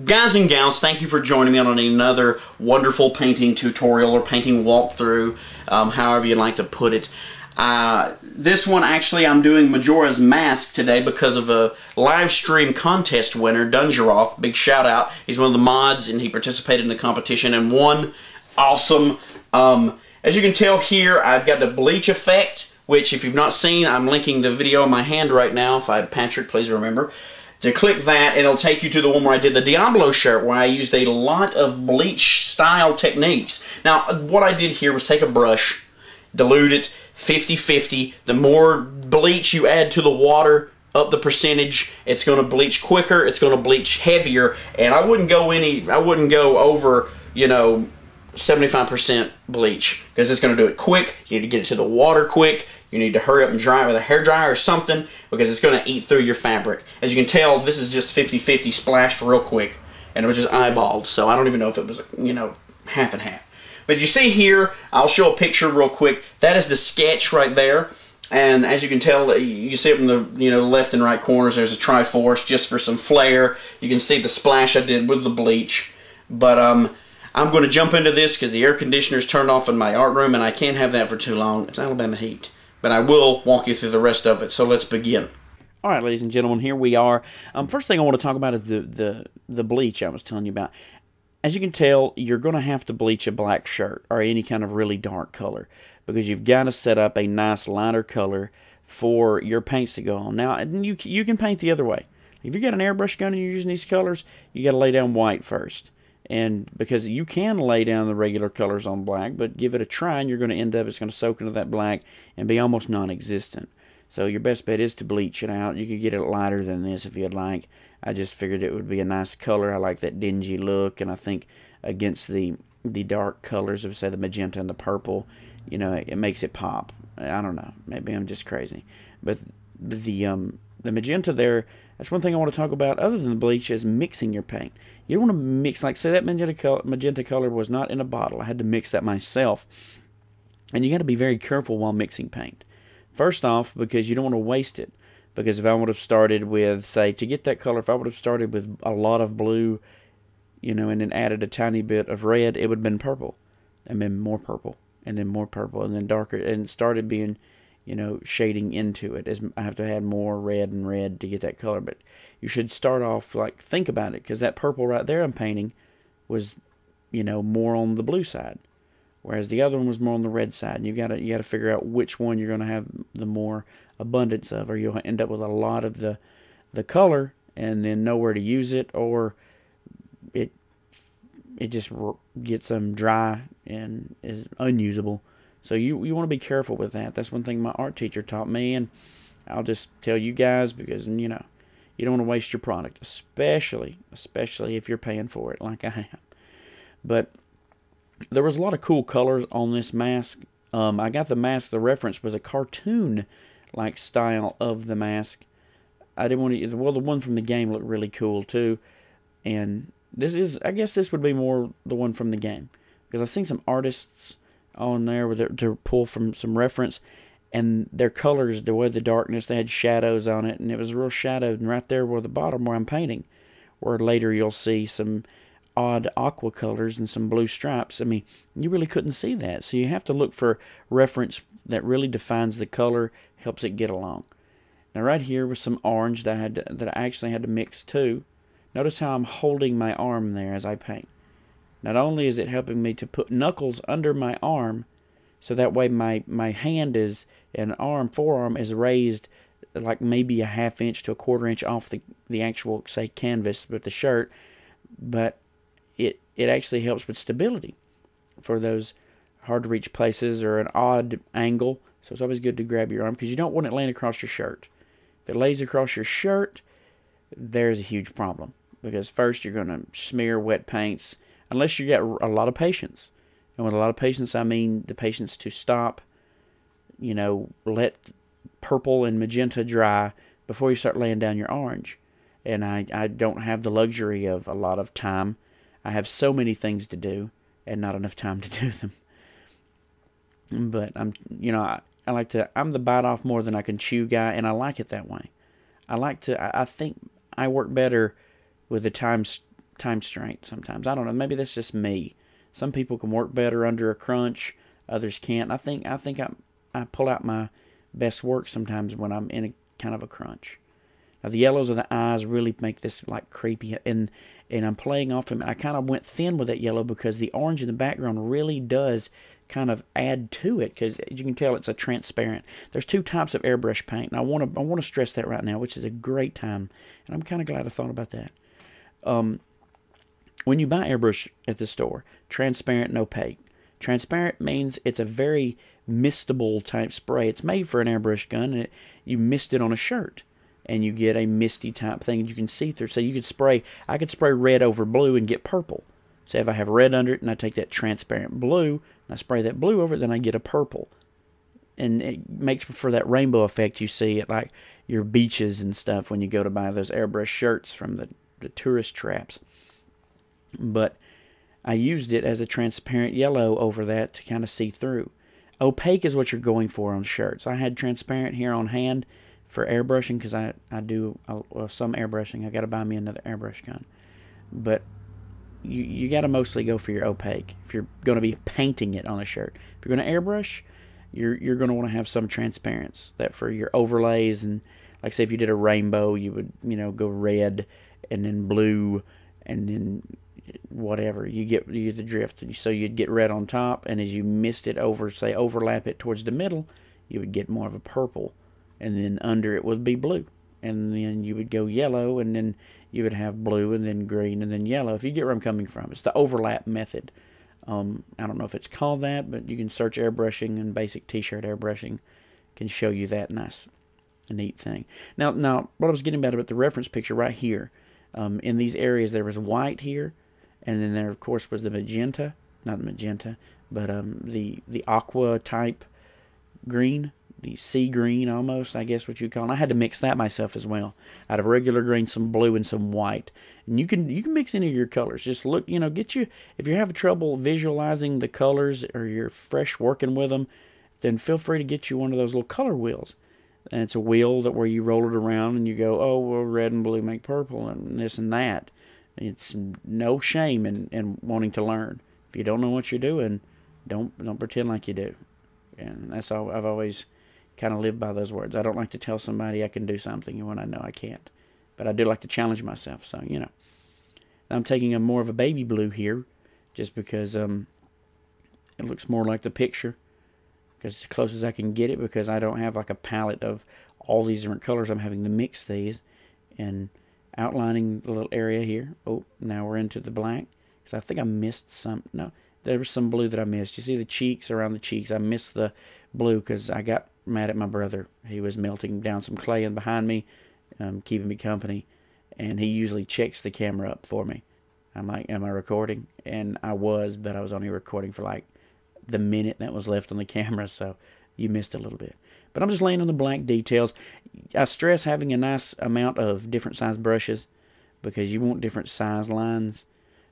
Guys and gals, thank you for joining me on another wonderful painting tutorial or painting walkthrough, however you'd like to put it. This one, actually, I'm doing Majora's Mask today because of a live stream contest winner, Dungeroff. Big shout out. He's one of the mods and he participated in the competition and won. Awesome. As you can tell here, I've got the bleach effect, which if you've not seen, I'm linking the video in my hand right now. If I had Patrick, please remember to click that, and it'll take you to the one where I did the Diablo shirt, where I used a lot of bleach-style techniques. Now, what I did here was take a brush, dilute it 50-50. The more bleach you add to the water, up the percentage, it's going to bleach quicker, it's going to bleach heavier, and I wouldn't go over, you know, 75% bleach, because it's going to do it quick. You need to get it to the water quick. You need to hurry up and dry it with a hairdryer or something, because it's going to eat through your fabric. As you can tell, this is just 50-50 splashed real quick, and it was just eyeballed, so I don't even know if it was, you know, half and half. But you see here, I'll show a picture real quick. That is the sketch right there, and as you can tell, you see it in the, you know, left and right corners, there's a Triforce just for some flair. You can see the splash I did with the bleach, but I'm going to jump into this because the air conditioner is turned off in my art room, and I can't have that for too long. It's Alabama heat. But I will walk you through the rest of it, so let's begin. All right, ladies and gentlemen, here we are. First thing I want to talk about is the bleach I was telling you about. As you can tell, you're going to have to bleach a black shirt or any kind of really dark color, because you've got to set up a nice lighter color for your paints to go on. Now, you can paint the other way. If you got an airbrush gun and you're using these colors, you got to lay down white first. And because you can lay down the regular colors on black, but give it a try and you're going to end up, it's going to soak into that black and be almost non-existent. So your best bet is to bleach it out. You could get it lighter than this if you'd like. I just figured it would be a nice color. I like that dingy look, and I think against the dark colors of, say, the magenta and the purple, you know, it makes it pop. I don't know. Maybe I'm just crazy. But the magenta there, that's one thing I want to talk about other than the bleach, is mixing your paint. You don't want to mix, like say that magenta color was not in a bottle. I had to mix that myself. And you got to be very careful while mixing paint. First off, because you don't want to waste it. Because if I would have started with, say, to get that color, if I would have started with a lot of blue, you know, and then added a tiny bit of red, it would have been purple. And then more purple. And then more purple. And then darker. And it started being, you know, shading into it. As I have to add more red and red to get that color. But you should start off, like, think about it, because that purple right there I'm painting was, you know, more on the blue side, whereas the other one was more on the red side. And you gotta figure out which one you're gonna have the more abundance of, or you'll end up with a lot of the color and then nowhere to use it, or it just gets dry and is unusable. So you want to be careful with that. That's one thing my art teacher taught me, and I'll just tell you guys, because, you know, you don't want to waste your product, especially if you're paying for it like I am. But there was a lot of cool colors on this mask. I got the mask, the reference was a cartoon-like style of the mask. I didn't want to, well, the one from the game looked really cool too. And this is, I guess this would be more the one from the game, because I've seen some artists on there with to pull from some reference, and their colors, the way the darkness, they had shadows on it, and it was real shadowed. And right there where the bottom where I'm painting, where later you'll see some odd aqua colors and some blue stripes. I mean, you really couldn't see that. So you have to look for reference that really defines the color, helps it get along. Now right here was some orange that I actually had to mix too. Notice how I'm holding my arm there as I paint. Not only is it helping me to put knuckles under my arm, so that way my hand is, and forearm is raised like maybe a ½ inch to a ¼ inch off the actual, say, canvas with the shirt, but it actually helps with stability for those hard to reach places or an odd angle. So it's always good to grab your arm, because you don't want it laying across your shirt. If it lays across your shirt, there's a huge problem, because first you're going to smear wet paints, unless you got a lot of patience. And with a lot of patience, I mean the patience to stop, you know, let purple and magenta dry before you start laying down your orange. And I don't have the luxury of a lot of time. I have so many things to do and not enough time to do them. But I like to, I'm the bite off more than I can chew guy, and I like it that way. I think I work better with the time time constraint sometimes. I don't know. Maybe that's just me. Some people can work better under a crunch. Others can't. I think I pull out my best work sometimes when I'm in a kind of a crunch. Now the yellows of the eyes really make this like creepy, and I'm playing off them. I kind of went thin with that yellow because the orange in the background really does kind of add to it, because you can tell it's a transparent. There's two types of airbrush paint, and I want to stress that right now, which is a great time, and I'm kind of glad I thought about that. When you buy airbrush at the store, transparent and opaque. Transparent means it's a very mistable type spray. It's made for an airbrush gun, and you mist it on a shirt, and you get a misty type thing you can see through. So you could spray, I could spray red over blue and get purple. So if I have red under it and I take that transparent blue and I spray that blue over it, then I get a purple. And it makes for that rainbow effect you see at like your beaches and stuff when you go to buy those airbrush shirts from the tourist traps. But I used it as a transparent yellow over that to kind of see through. Opaque is what you're going for on shirts. I had transparent here on hand for airbrushing because I do some airbrushing. I got to buy me another airbrush gun. But you got to mostly go for your opaque if you're going to be painting it on a shirt. If you're going to airbrush, you're going to want to have some transparency. That for your overlays, and like say if you did a rainbow, you would go red and then blue and then whatever. You get the drift. So you'd get red on top, and as you mist it over, say overlap it towards the middle, you would get more of a purple, and then under it would be blue, and then you would go yellow, and then you would have blue, and then green, and then yellow. If you get where I'm coming from, it's the overlap method. I don't know if it's called that, but you can search airbrushing, and basic t-shirt airbrushing can show you that nice, neat thing. Now, what I was getting about the reference picture right here, in these areas there was white here, and then there of course was the magenta, not magenta, but the aqua type green, the sea green almost, I guess what you call it. I had to mix that myself as well. Out of regular green, some blue, and some white. And you can mix any of your colors. Just look, if you're having trouble visualizing the colors or you're fresh working with them, then feel free to get you one of those little color wheels. And it's a wheel where you roll it around and you go, oh, well, red and blue make purple and this and that. It's no shame in wanting to learn. If you don't know what you're doing, don't pretend like you do. And that's all I've always kind of lived by, those words. I don't like to tell somebody I can do something when I know I can't. But I do like to challenge myself. So, I'm taking more of a baby blue here just because it looks more like the picture. Because as close as I can get it, because I don't have like a palette of all these different colors. I'm having to mix these and outlining the little area here. Oh, now we're into the black. Because I think I missed some. No, there was some blue that I missed. You see the cheeks, around the cheeks. I missed the blue because I got mad at my brother. He was melting down some clay in behind me, keeping me company. And he usually checks the camera up for me. I'm like, am I recording? And I was, but I was only recording for like the minute that was left on the camera, so you missed a little bit. But I'm just laying on the black details. I stress having a nice amount of different size brushes because you want different size lines.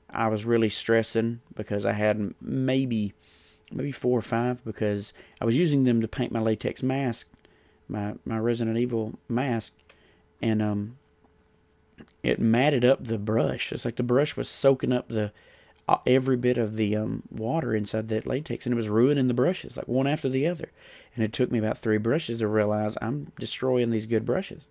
I was really stressing because I had maybe 4 or 5 because I was using them to paint my latex mask, my Resident Evil mask, and it matted up the brush. It's like the brush was soaking up every bit of the water inside that latex, and it was ruining the brushes, like one after the other. And it took me about 3 brushes to realize I'm destroying these good brushes.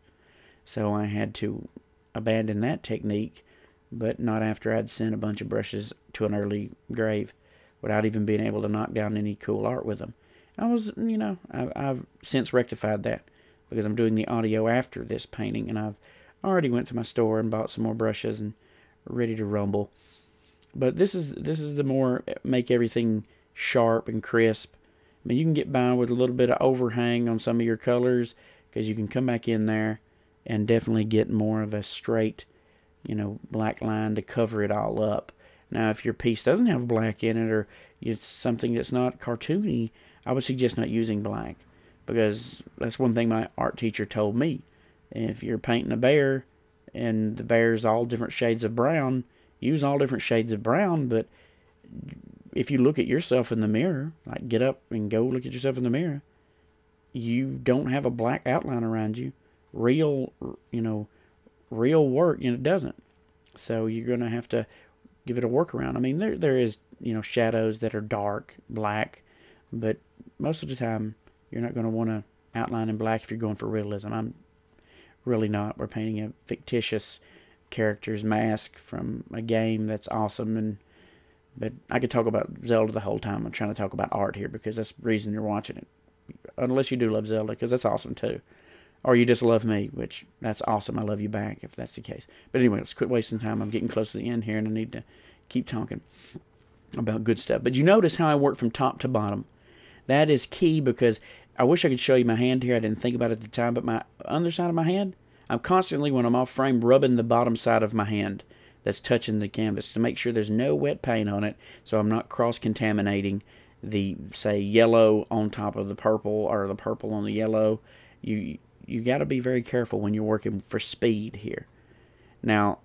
So I had to abandon that technique, but not after I'd sent a bunch of brushes to an early grave without even being able to knock down any cool art with them. I was, I've since rectified that because I'm doing the audio after this painting, and I've already went to my store and bought some more brushes and ready to rumble. But this is the more make everything sharp and crisp. I mean, you can get by with a little bit of overhang on some of your colors because you can come back in there and definitely get more of a straight, black line to cover it all up. Now, if your piece doesn't have black in it, or it's something that's not cartoony, I would suggest not using black, because that's one thing my art teacher told me. If you're painting a bear and the bear's all different shades of brown, use all different shades of brown. But if you look at yourself in the mirror, like get up and go look at yourself in the mirror, you don't have a black outline around you. Real work, it doesn't. So you're going to have to give it a workaround. I mean, there is, you know, shadows that are dark, black, but most of the time you're not going to want to outline in black if you're going for realism. I'm really not. We're painting a fictitious character's mask from a game that's awesome, but I could talk about Zelda the whole time. I'm trying to talk about art here because that's the reason you're watching it. Unless you do love Zelda, because that's awesome too. Or you just love me, which that's awesome. I love you back if that's the case. But anyway, let's quit wasting time. I'm getting close to the end here, and I need to keep talking about good stuff. But you notice how I work from top to bottom. That is key, because I wish I could show you my hand here. I didn't think about it at the time, but my underside of my hand, I'm constantly, when I'm off frame, rubbing the bottom side of my hand that's touching the canvas to make sure there's no wet paint on it, so I'm not cross-contaminating the, say, yellow on top of the purple or the purple on the yellow. You got to be very careful when you're working for speed here. Now,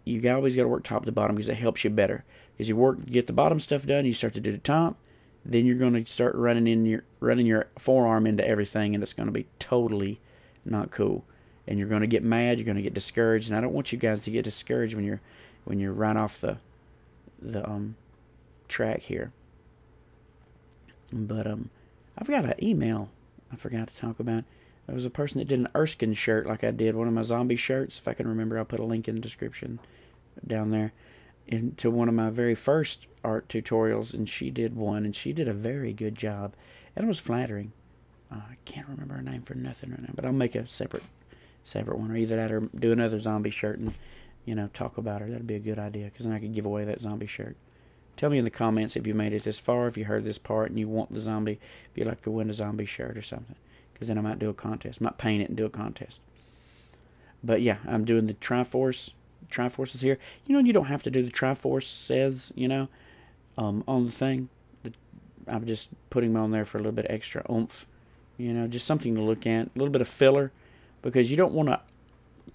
you always got to work top to bottom because it helps you better. Because you get the bottom stuff done, you start to do the top, then you're going to start running your forearm into everything, and it's going to be totally not cool. And you're going to get mad, you're going to get discouraged, and I don't want you guys to get discouraged when you're right off the track here. But I've got an email I forgot to talk about. There was a person that did an Erskine shirt like I did, one of my zombie shirts. If I can remember, I'll put a link in the description down there. Into one of my very first art tutorials, and she did one, and she did a very good job. And it was flattering. I can't remember her name for nothing right now, but I'll make a separate one, or either that or do another zombie shirt and, you know, talk about her. That'd be a good idea, because then I could give away that zombie shirt. Tell me in the comments if you made it this far, if you heard this part and you want the zombie, if you'd like to win a zombie shirt or something. Because then I might do a contest. I might paint it and do a contest. But yeah, I'm doing the Triforce. Triforce is here. You know, you don't have to do the Triforce says, you know, on the thing. I'm just putting them on there for a little bit extra oomph. You know, just something to look at. A little bit of filler. Because you don't want to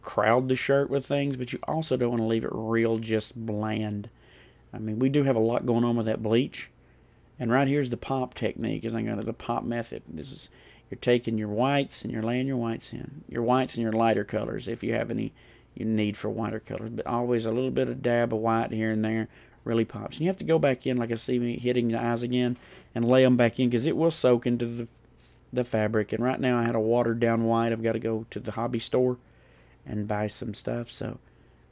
crowd the shirt with things, but you also don't want to leave it real just bland. I mean, we do have a lot going on with that bleach. And right here's the pop technique, is I'm going to the pop method. This is, you're taking your whites and you're laying your whites in. Your whites and your lighter colors, if you have any you need for whiter colors. But always a little bit of dab of white here and there really pops. And you have to go back in, like I see me hitting the eyes again, and lay them back in, because it will soak into the fabric. And right now I had a watered down white. I've got to go to the hobby store and buy some stuff, so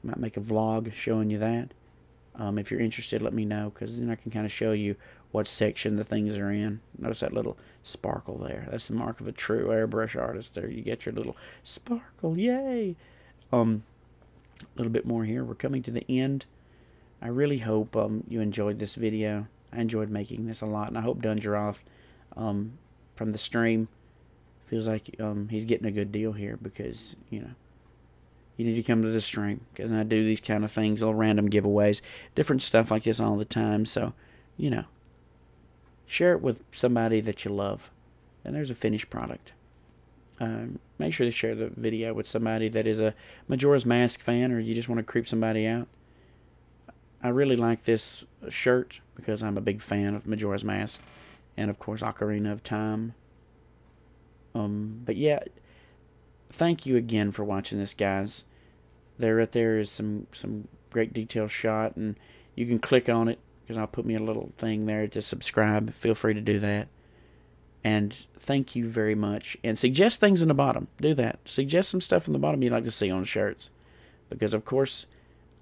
I might make a vlog showing you that. If you're interested, let me know, because then I can kind of show you what section the things are in. Notice that little sparkle there. That's the mark of a true airbrush artist there. You get your little sparkle, yay! A little bit more here. We're coming to the end. I really hope you enjoyed this video. I enjoyed making this a lot, and I hope Dungeroth from the stream feels like he's getting a good deal here, because, you know, you need to come to the stream, because I do these kind of things, little random giveaways, different stuff like this all the time. So, you know, share it with somebody that you love. And there's a finished product. Make sure to share the video with somebody that is a Majora's Mask fan, or you just want to creep somebody out. I really like this shirt because I'm a big fan of Majora's Mask, and of course Ocarina of Time. But yeah, thank you again for watching this, guys. Right there is some great detail shot, and you can click on it, because I'll put me a little thing there to subscribe. Feel free to do that. And thank you very much. And suggest things in the bottom. Do that. Suggest some stuff in the bottom you'd like to see on shirts, because of course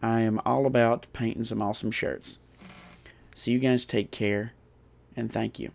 I am all about painting some awesome shirts. So you guys take care, and thank you.